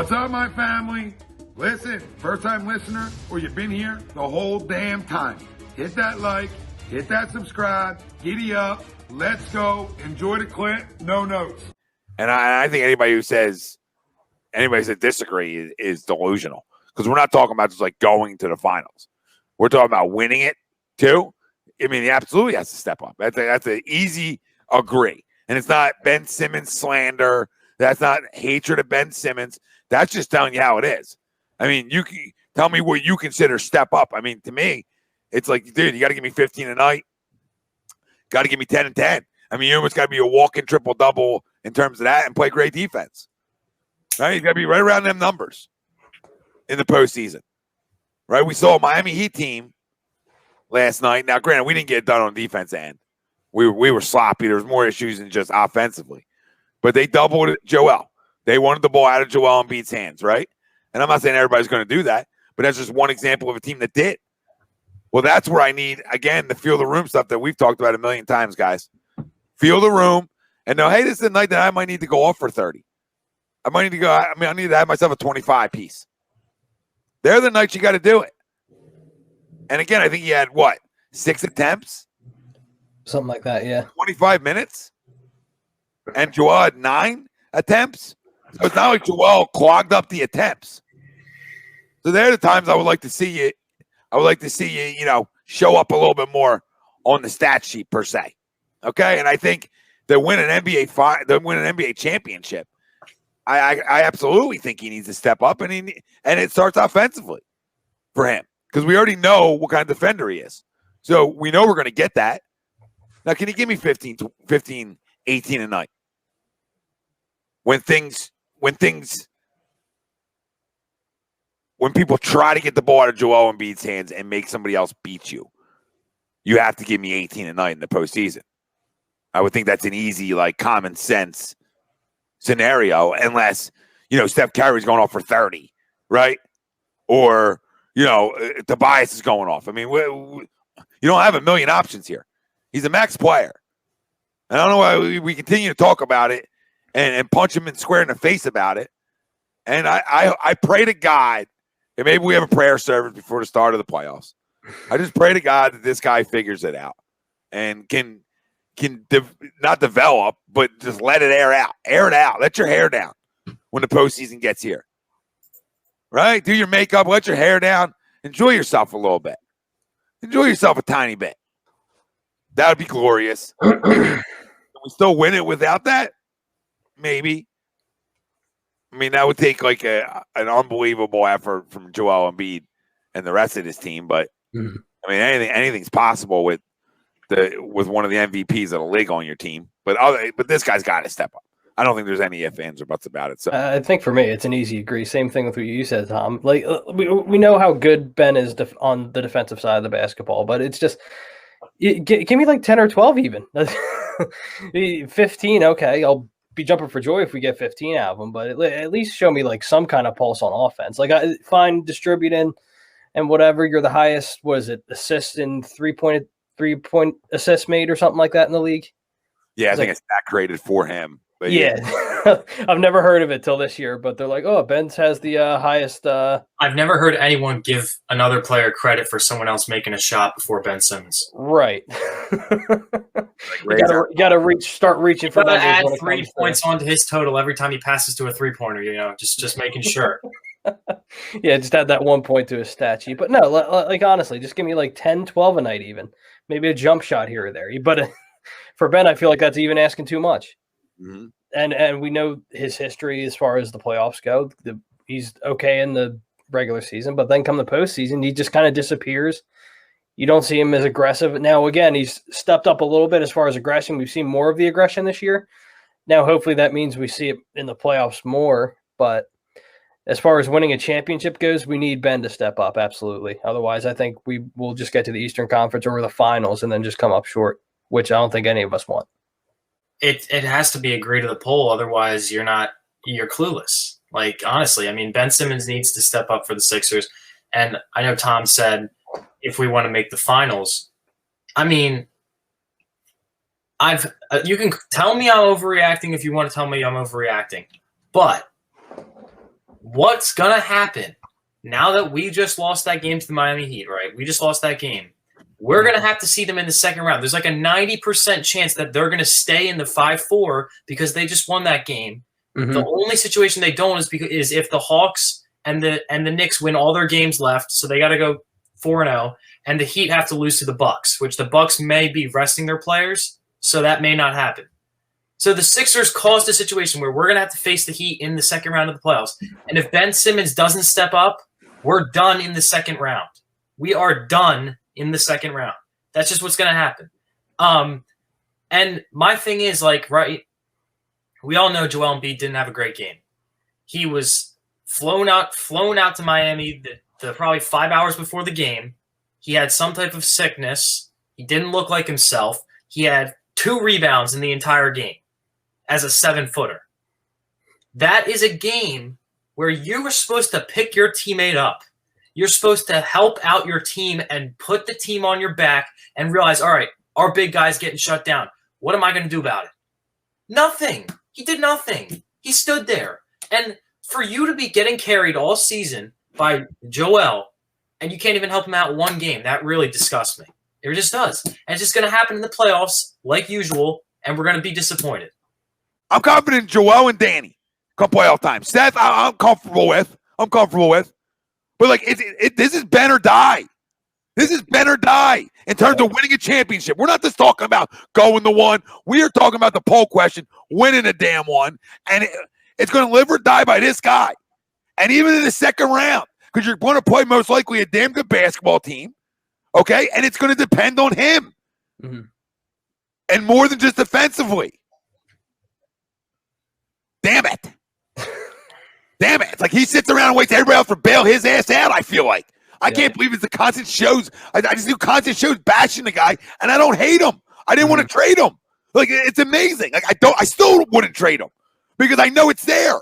What's up, my family? Listen, first-time listener, or you've been here the whole damn time. Hit that like, hit that subscribe, giddy up, let's go, enjoy the clip, no notes. And I think anybody that disagree is delusional, because we're not talking about just like going to the finals. We're talking about winning it too. I mean, he absolutely has to step up. That's an easy agree. And it's not Ben Simmons slander. That's not hatred of Ben Simmons. That's just telling you how it is. I mean, you can tell me what you consider step up. I mean, to me, it's like, dude, you got to give me 15 a night. Got to give me 10 and 10. I mean, you almost got to be a walking triple-double in terms of that and play great defense. Right? You got to be right around them numbers in the postseason. Right? We saw a Miami Heat team last night. Now, granted, we didn't get it done on the defense end. We were sloppy. There was more issues than just offensively. But they doubled Joel. They wanted the ball out of Joel Embiid's hands, right? And I'm not saying everybody's going to do that, but that's just one example of a team that did. Well, that's where I need, again, the feel the room stuff that we've talked about a million times, guys. Feel the room and know, hey, this is the night that I might need to go off for 30. I need to have myself a 25 piece. They're the nights you got to do it. And again, I think he had, 6 attempts? Something like that, yeah. 25 minutes? And Joel had 9 attempts? So it's not like Joel clogged up the attempts. So there are the times I would like to see you. I would like to see you, show up a little bit more on the stat sheet per se. Okay, and I think they win an NBA championship. I absolutely think he needs to step up, and it starts offensively for him, because we already know what kind of defender he is. So we know we're going to get that. Now, can he give me 15, 18 a night? When people try to get the ball out of Joel Embiid's hands and make somebody else beat you, you have to give me 18 a night in the postseason. I would think that's an easy, common sense scenario, unless, Steph Curry's going off for 30, right? Or, Tobias is going off. I mean, you don't have a million options here. He's a max player. And I don't know why we continue to talk about it and punch him square in the face about it. And I pray to God, and maybe we have a prayer service before the start of the playoffs. I just pray to God that this guy figures it out and can not develop, but just let it air out. Air it out. Let your hair down when the postseason gets here. Right? Do your makeup. Let your hair down. Enjoy yourself a little bit. Enjoy yourself a tiny bit. That would be glorious. Can we still win it without that? Maybe. I mean, that would take an unbelievable effort from Joel Embiid and the rest of his team. But I mean, anything's possible with one of the MVPs of the league on your team. But this guy's got to step up. I don't think there's any ifs, ands, or buts about it. So I think for me, it's an easy agree. Same thing with what you said, Tom. We know how good Ben is on the defensive side of the basketball, but it's just give me 10 or 12 even. 15, okay, I'll be jumping for joy if we get 15 out of them, but at least show me some kind of pulse on offense. Fine distributing and whatever. You're the highest, assist in 3-point assist made or something like that in the league. Yeah, I think it's that created for him. But yeah. I've never heard of it till this year, but they're like, oh, Ben's has the highest. I've never heard anyone give another player credit for someone else making a shot before Ben Simmons. Right. You gotta start reaching for numbers. Add 3 points onto his total every time he passes to a 3-pointer. Just making sure. Yeah, just add that 1 point to his stat sheet. But no, honestly, just give me 10, 12 a night even. Maybe a jump shot here or there. But for Ben, I feel like that's even asking too much. Mm-hmm. And we know his history as far as the playoffs go. He's okay in the regular season, but then come the postseason, he just kind of disappears. You don't see him as aggressive. Now, again, he's stepped up a little bit as far as aggression. We've seen more of the aggression this year. Now, hopefully that means we see it in the playoffs more. But as far as winning a championship goes, we need Ben to step up, absolutely. Otherwise, I think we will just get to the Eastern Conference or the finals and then just come up short, which I don't think any of us want. It has to be agreed to the poll. Otherwise, you're clueless. Honestly, I mean, Ben Simmons needs to step up for the Sixers. And I know Tom said if we want to make the finals, I mean, you can tell me I'm overreacting if you want to tell me I'm overreacting, but what's going to happen now that we just lost that game to the Miami Heat, right? We just lost that game. We're going to have to see them in the second round. There's like a 90% chance that they're going to stay in the 5-4 because they just won that game. Mm-hmm. The only situation they don't is if the Hawks and the Knicks win all their games left, so they got to go 4-0, and the Heat have to lose to the Bucks, which the Bucks may be resting their players, so that may not happen. So the Sixers caused a situation where we're going to have to face the Heat in the second round of the playoffs. And if Ben Simmons doesn't step up, we're done in the second round. We are done in the second round. That's just what's going to happen. And my thing is, like, right, we all know Joel Embiid didn't have a great game. He was flown out to Miami the probably 5 hours before the game. He had some type of sickness. He didn't look like himself. He had 2 rebounds in the entire game as a 7-footer. That is a game where you were supposed to pick your teammate up. You're supposed to help out your team and put the team on your back and realize, all right, our big guy's getting shut down. What am I going to do about it? Nothing. He did nothing. He stood there. And for you to be getting carried all season by Joel, and you can't even help him out one game, that really disgusts me. It just does. And it's just going to happen in the playoffs like usual, and we're going to be disappointed. I'm confident in Joel and Danny come playoff time. Seth, I'm comfortable with. But, like, this is Ben or die. This is Ben or die in terms of winning a championship. We're not just talking about going to one. We are talking about the poll question, winning a damn one. And it's going to live or die by this guy. And even in the second round, because you're going to play most likely a damn good basketball team, okay? And it's going to depend on him. Mm-hmm. And more than just defensively. Damn it. Damn it. It's like he sits around and waits everybody else to bail his ass out, I feel like. I can't believe it's the constant shows. I just do constant shows bashing the guy, and I don't hate him. I didn't want to trade him. Like, it's amazing. Like, I still wouldn't trade him because I know it's there.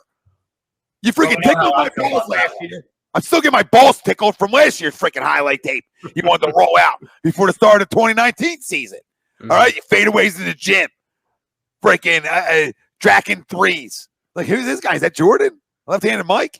You freaking tickled my balls last year. I'm still getting my balls tickled from last year's freaking highlight tape you wanted to roll out before the start of the 2019 season. Mm-hmm. All right? You fadeaways in the gym. Freaking tracking threes. Like, who's this guy? Is that Jordan? Left-handed Mike?